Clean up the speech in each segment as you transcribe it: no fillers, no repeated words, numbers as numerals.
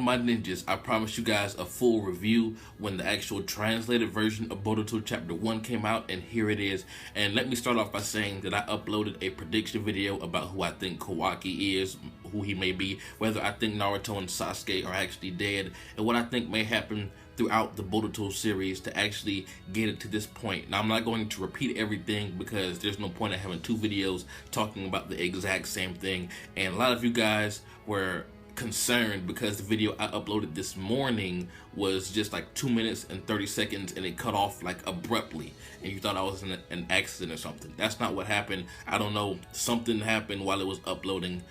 my ninjas, I promised you guys a full review when the actual translated version of Boruto Chapter 1 came out, and here it is. And let me start off by saying that I uploaded a prediction video about who I think KAWAKI is, who he may be, whether I think Naruto and Sasuke are actually dead, and what I think may happen throughout the Boruto series to actually get it to this point. Now, I'm not going to repeat everything because there's no point in having two videos talking about the exact same thing, and a lot of you guys were concerned because the video I uploaded this morning was just like 2 minutes and 30 seconds and it cut off like abruptly, and you thought I was in an accident or something. That's not what happened. I don't know, something happened while it was uploading.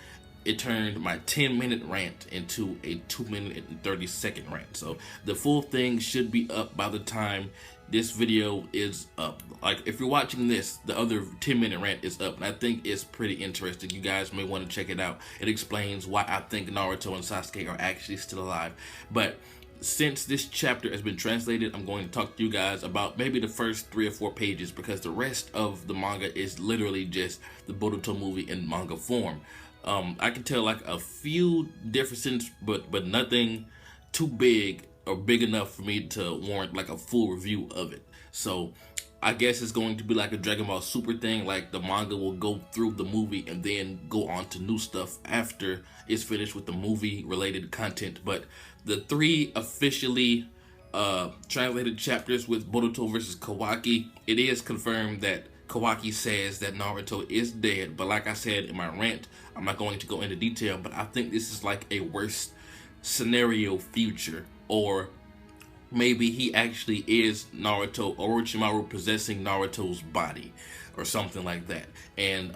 It turned my 10-minute rant into a 2-minute and 30-second rant. So the full thing should be up by the time this video is up. Like, if you're watching this, the other 10-minute rant is up, and I think it's pretty interesting. You guys may want to check it out. It explains why I think Naruto and Sasuke are actually still alive. But since this chapter has been translated, I'm going to talk to you guys about maybe the first 3 or 4 pages, because the rest of the manga is literally just the Boruto movie in manga form. I can tell like a few differences, but nothing too big or big enough for me to warrant like a full review of it. So I guess it's going to be like a Dragon Ball Super thing, like the manga will go through the movie and then go on to new stuff after it's finished with the movie related content. But the 3 officially translated chapters with Boruto versus KAWAKI, it is confirmed that KAWAKI says that Naruto is dead, but like I said in my rant, I'm not going to go into detail, but I think this is like a worst scenario future, or maybe he actually is Naruto, Orochimaru possessing Naruto's body or something like that. And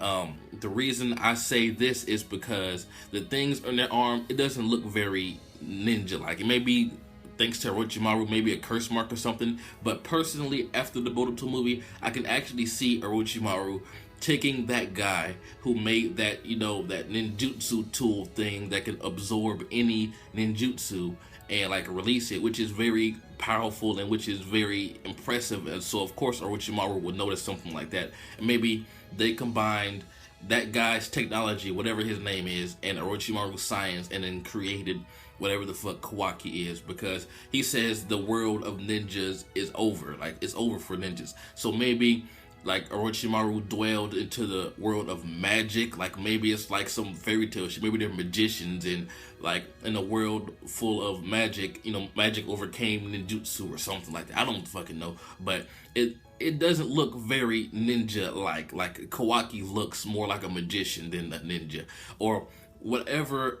the reason I say this is because the things on their arm, it doesn't look very ninja-like. It may be thanks to Orochimaru, maybe a curse mark or something, but personally, after the Boruto movie, I can actually see Orochimaru taking that guy who made that, you know, that ninjutsu tool thing that can absorb any ninjutsu and like release it, which is very powerful and which is very impressive. And so of course Orochimaru would notice something like that, and maybe they combined that guy's technology, whatever his name is, and Orochimaru's science, and then created whatever the fuck KAWAKI is, because he says the world of ninjas is over, like it's over for ninjas. So maybe like Orochimaru dwelled into the world of magic, like maybe it's like some fairy tale shit, maybe they're magicians, and like in a world full of magic, you know, magic overcame ninjutsu or something like that. I don't fucking know, but it doesn't look very ninja-like. Like KAWAKI looks more like a magician than a ninja, or whatever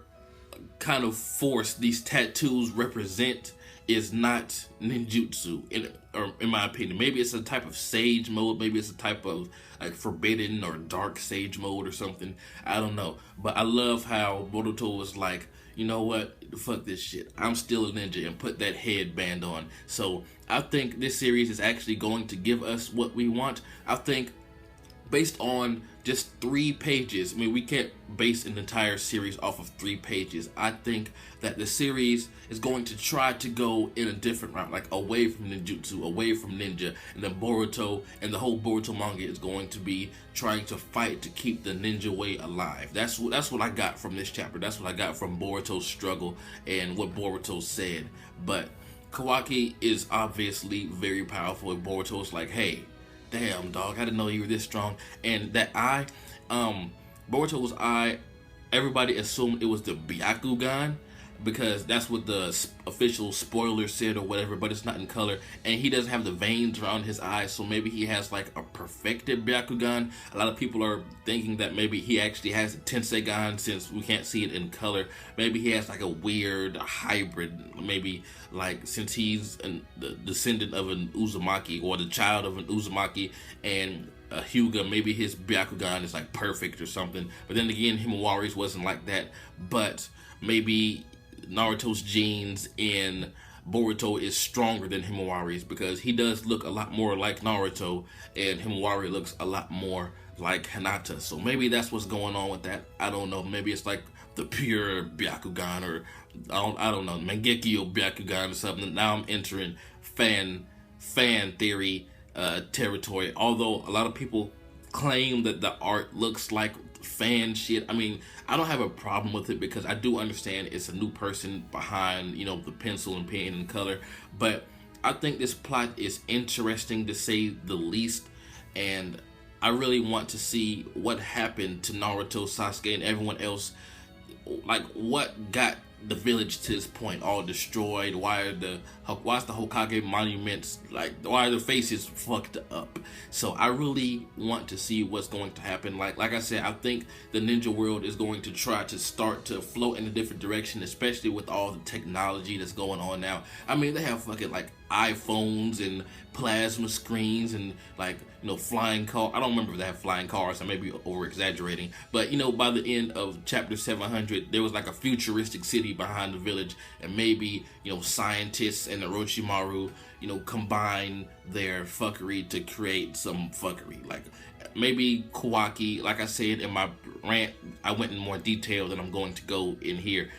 kind of force these tattoos represent is not ninjutsu, in my opinion. Maybe it's a type of sage mode, maybe it's a type of like forbidden or dark sage mode or something, I don't know. But I love how Boruto was like, you know what, fuck this shit, I'm still a ninja, and put that headband on. So I think this series is actually going to give us what we want. I think based on just 3 pages, I mean, we can't base an entire series off of 3 pages. I think that the series is going to try to go in a different route, like away from ninjutsu, away from ninja, and then Boruto and the whole Boruto manga is going to be trying to fight to keep the ninja way alive. That's what I got from this chapter. That's what I got from Boruto's struggle and what Boruto said. But KAWAKI is obviously very powerful, and Boruto's like, hey, damn dog, I didn't know you were this strong. And that eye, Boruto's eye, everybody assumed it was the Byakugan, because that's what the official spoiler said or whatever, but it's not in color, and he doesn't have the veins around his eyes, so maybe he has like a perfected Byakugan. A lot of people are thinking that maybe he actually has a Tensegan, since we can't see it in color. Maybe he has like a weird hybrid, maybe like since he's the descendant of an Uzumaki, or the child of an Uzumaki, and Hyuga, maybe his Byakugan is like perfect or something. But then again, Himawari's wasn't like that. But maybe Naruto's genes in Boruto is stronger than Himawari's, because he does look a lot more like Naruto, and Himawari looks a lot more like Hinata. So maybe that's what's going on with that. I don't know. Maybe it's like the pure Byakugan, or I don't know, Mangekyo Byakugan or something. Now I'm entering fan theory territory. Although a lot of people claim that the art looks like fan shit. I mean, I don't have a problem with it because I do understand it's a new person behind, you know, the pencil and pen and color. But I think this plot is interesting to say the least, and I really want to see what happened to Naruto, Sasuke, and everyone else. Like, what got the village to this point all destroyed? Why's the Hokage monuments, like, why are the faces fucked up? So I really want to see what's going to happen. Like I said, I think the ninja world is going to try to start to float in a different direction, especially with all the technology that's going on now. I mean, they have fucking like iPhones and plasma screens and, like, you know, flying car. I don't remember if they have flying cars. I may be over exaggerating, but you know, by the end of chapter 700, there was like a futuristic city behind the village, and maybe, you know, scientists and Orochimaru, you know, combine their fuckery to create some fuckery. Like maybe KAWAKI, like I said in my rant, I went in more detail than I'm going to go in here,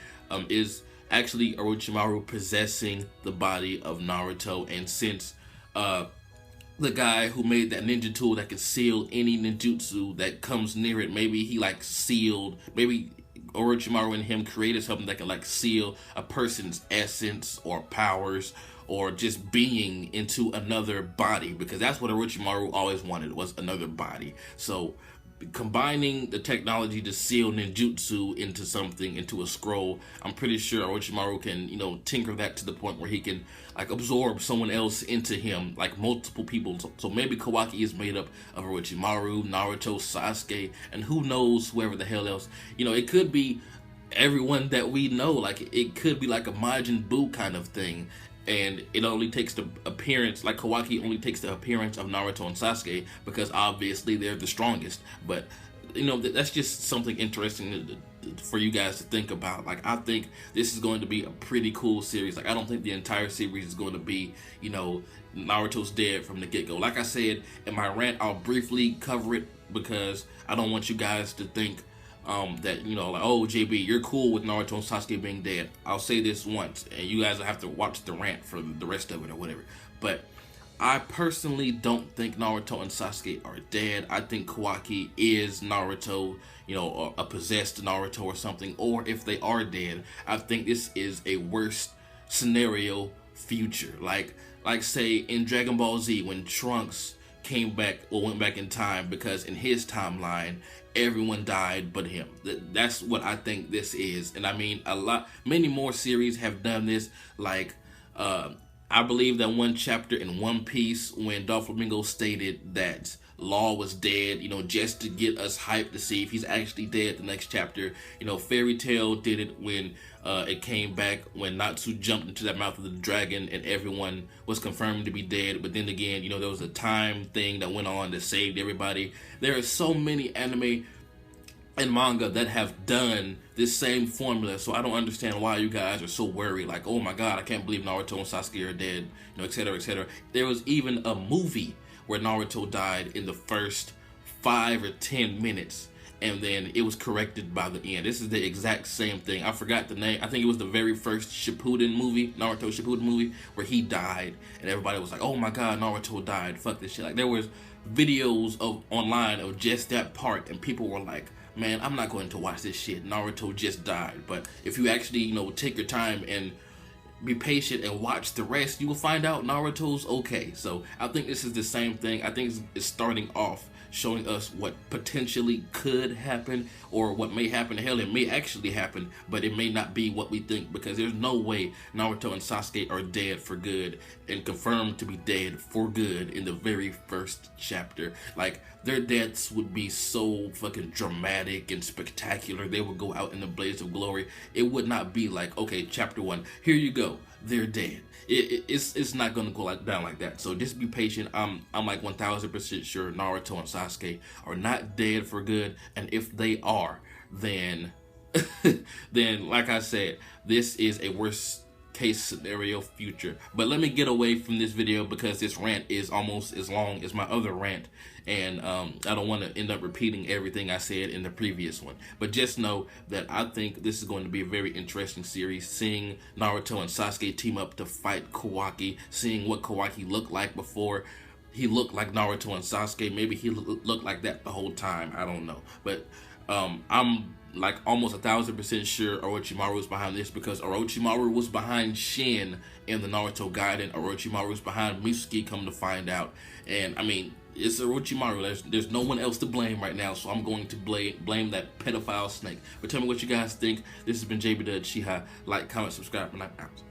is actually Orochimaru possessing the body of Naruto. And since the guy who made that ninja tool that can seal any ninjutsu that comes near it, maybe he like sealed, maybe Orochimaru and him created something that can like seal a person's essence or powers or just being into another body, because that's what Orochimaru always wanted, was another body. So combining the technology to seal ninjutsu into something, into a scroll, I'm pretty sure Orochimaru can, you know, tinker that to the point where he can like absorb someone else into him, like multiple people. So maybe KAWAKI is made up of Orochimaru, Naruto, Sasuke, and who knows, whoever the hell else. You know, it could be everyone that we know. Like it could be like a Majin Buu kind of thing. And it only takes the appearance, like KAWAKI only takes the appearance of Naruto and Sasuke because obviously they're the strongest. But, you know, that's just something interesting for you guys to think about. Like, I think this is going to be a pretty cool series. Like, I don't think the entire series is going to be, you know, Naruto's dead from the get-go. Like I said in my rant, I'll briefly cover it because I don't want you guys to think that, you know, like, oh, JB, you're cool with Naruto and Sasuke being dead. I'll say this once, and you guys will have to watch the rant for the rest of it or whatever. But I personally don't think Naruto and Sasuke are dead. I think KAWAKI is Naruto, you know, or a possessed Naruto or something. Or if they are dead, I think this is a worst scenario future. Like say in Dragon Ball Z when Trunks came back or went back in time, because in his timeline everyone died but him. That's what I think this is. And I mean, many more series have done this. Like I believe that one chapter in One Piece when Doflamingo stated that Law was dead, you know, just to get us hyped to see if he's actually dead the next chapter. You know, Fairy Tail did it when it came back when Natsu jumped into that mouth of the dragon and everyone was confirmed to be dead. But then again, you know, there was a time thing that went on that saved everybody. There are so many anime and manga that have done this same formula, so I don't understand why you guys are so worried. Like, oh my god, I can't believe Naruto and Sasuke are dead, you know, etc., etc. There was even a movie where Naruto died in the first 5 or 10 minutes, and then it was corrected by the end. This is the exact same thing. I forgot the name. I think it was the very first Shippuden movie, Naruto Shippuden movie, where he died, and everybody was like, oh my god, Naruto died, fuck this shit. Like, there was videos online of just that part, and people were like, man, I'm not going to watch this shit. Naruto just died. But if you actually, you know, take your time and be patient and watch the rest, you will find out Naruto's okay. So I think this is the same thing. I think it's starting off showing us what potentially could happen or what may happen. Hell, it may actually happen, but it may not be what we think, because there's no way Naruto and Sasuke are dead for good and confirmed to be dead for good in the very first chapter. Like, their deaths would be so fucking dramatic and spectacular. They would go out in a blaze of glory. It would not be like, okay, chapter 1, here you go, they're dead. It's not gonna go down like that. So just be patient. I'm like 1000% sure Naruto and Sasuke are not dead for good, and if they are, then then like I said, this is a worst case scenario future. But let me get away from this video because this rant is almost as long as my other rant, and I don't want to end up repeating everything I said in the previous one. But just know that I think this is going to be a very interesting series, seeing Naruto and Sasuke team up to fight KAWAKI, seeing what KAWAKI looked like before he looked like Naruto and Sasuke. Maybe he looked like that the whole time, I don't know. But I'm like almost 1,000% sure Orochimaru is behind this, because Orochimaru was behind Shin in the Naruto Gaiden. Orochimaru was behind Mitsuki, come to find out. And I mean, it's Orochimaru. There's no one else to blame right now, so I'm going to blame that pedophile snake. But tell me what you guys think. This has been jbDAuchiha. Like, comment, subscribe, and I'm out.